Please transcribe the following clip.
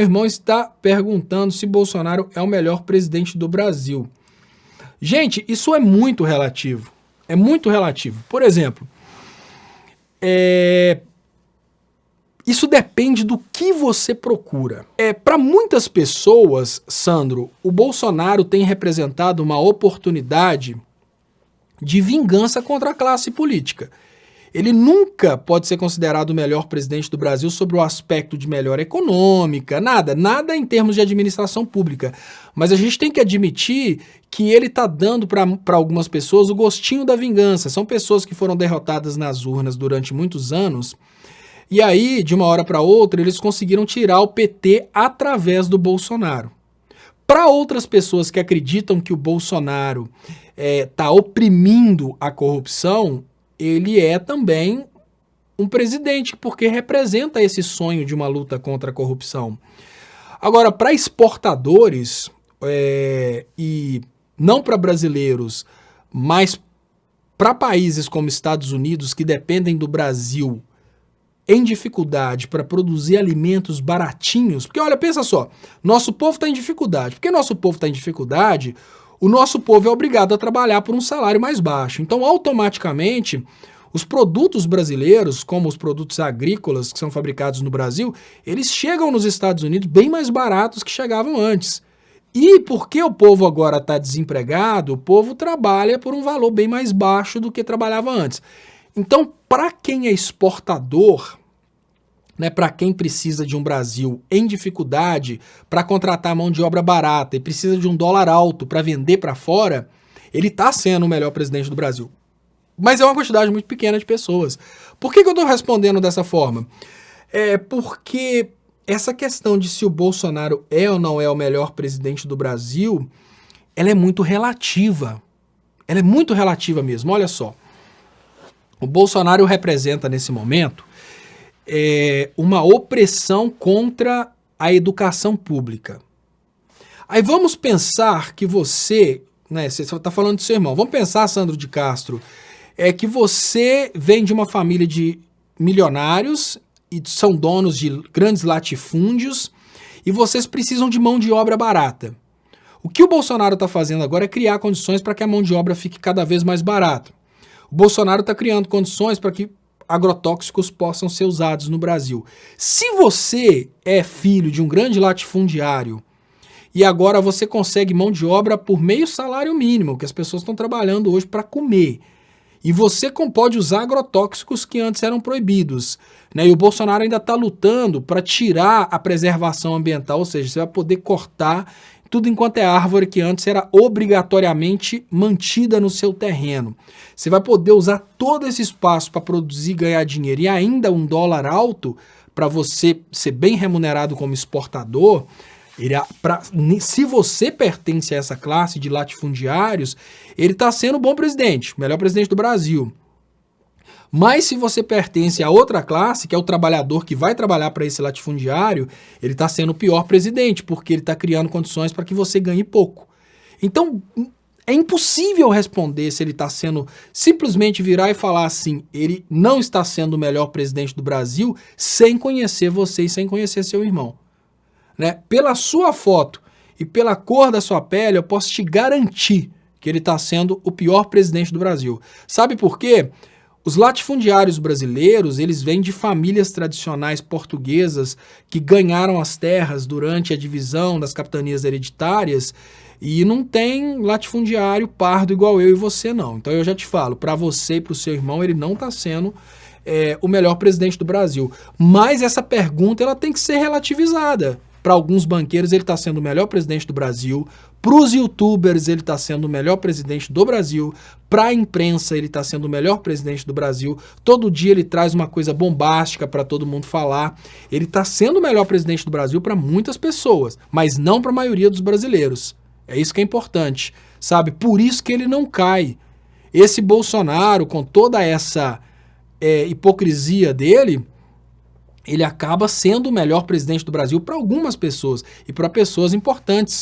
Meu irmão está perguntando se Bolsonaro é o melhor presidente do Brasil. Gente, isso é muito relativo. É muito relativo. Por exemplo, isso depende do que você procura. Para muitas pessoas, Sandro, o Bolsonaro tem representado uma oportunidade de vingança contra a classe política. Ele nunca pode ser considerado o melhor presidente do Brasil sobre o aspecto de melhora econômica, nada em termos de administração pública. Mas a gente tem que admitir que ele está dando para algumas pessoas o gostinho da vingança. São pessoas que foram derrotadas nas urnas durante muitos anos, e aí, de uma hora para outra, eles conseguiram tirar o PT através do Bolsonaro. Para outras pessoas que acreditam que o Bolsonaro está oprimindo a corrupção, ele é também um presidente, porque representa esse sonho de uma luta contra a corrupção. Agora, para exportadores, e não para brasileiros, mas para países como Estados Unidos, que dependem do Brasil em dificuldade para produzir alimentos baratinhos, porque olha, pensa só, nosso povo está em dificuldade. Porque nosso povo está em dificuldade, o nosso povo é obrigado a trabalhar por um salário mais baixo. Então, automaticamente, os produtos brasileiros, como os produtos agrícolas que são fabricados no Brasil, eles chegam nos Estados Unidos bem mais baratos que chegavam antes. E porque o povo agora está desempregado, o povo trabalha por um valor bem mais baixo do que trabalhava antes. Então, para quem é exportador, para quem precisa de um Brasil em dificuldade para contratar mão de obra barata e precisa de um dólar alto para vender para fora, ele está sendo o melhor presidente do Brasil. Mas é uma quantidade muito pequena de pessoas. Por que eu estou respondendo dessa forma? Porque essa questão de se o Bolsonaro é ou não é o melhor presidente do Brasil, ela é muito relativa. Ela é muito relativa mesmo. Olha só. O Bolsonaro representa, nesse momento, uma opressão contra a educação pública. Aí vamos pensar que você está falando do seu irmão, vamos pensar, Sandro de Castro, que você vem de uma família de milionários e são donos de grandes latifúndios e vocês precisam de mão de obra barata. O que o Bolsonaro está fazendo agora é criar condições para que a mão de obra fique cada vez mais barata. O Bolsonaro está criando condições para que agrotóxicos possam ser usados no Brasil. Se você é filho de um grande latifundiário e agora você consegue mão de obra por meio salário mínimo, que as pessoas estão trabalhando hoje para comer, e você pode usar agrotóxicos que antes eram proibidos, e o Bolsonaro ainda está lutando para tirar a preservação ambiental, ou seja, você vai poder cortar tudo enquanto é árvore que antes era obrigatoriamente mantida no seu terreno. Você vai poder usar todo esse espaço para produzir e ganhar dinheiro e ainda um dólar alto para você ser bem remunerado como exportador. Se você pertence a essa classe de latifundiários, ele está sendo um bom presidente, o melhor presidente do Brasil. Mas se você pertence a outra classe, que é o trabalhador que vai trabalhar para esse latifundiário, ele está sendo o pior presidente, porque ele está criando condições para que você ganhe pouco. Então, é impossível responder se ele está sendo, simplesmente virar e falar assim, ele não está sendo o melhor presidente do Brasil, sem conhecer você e sem conhecer seu irmão. Pela sua foto e pela cor da sua pele, eu posso te garantir que ele está sendo o pior presidente do Brasil. Sabe por quê? Os latifundiários brasileiros, eles vêm de famílias tradicionais portuguesas que ganharam as terras durante a divisão das capitanias hereditárias e não tem latifundiário pardo igual eu e você, não. Então eu já te falo, para você e para o seu irmão, ele não está sendo o melhor presidente do Brasil. Mas essa pergunta ela tem que ser relativizada. Para alguns banqueiros ele está sendo o melhor presidente do Brasil, para os youtubers ele está sendo o melhor presidente do Brasil, para a imprensa ele está sendo o melhor presidente do Brasil, todo dia ele traz uma coisa bombástica para todo mundo falar, ele está sendo o melhor presidente do Brasil para muitas pessoas, mas não para a maioria dos brasileiros. É isso que é importante, sabe? Por isso que ele não cai. Esse Bolsonaro, com toda essa hipocrisia dele, ele acaba sendo o melhor presidente do Brasil para algumas pessoas e para pessoas importantes.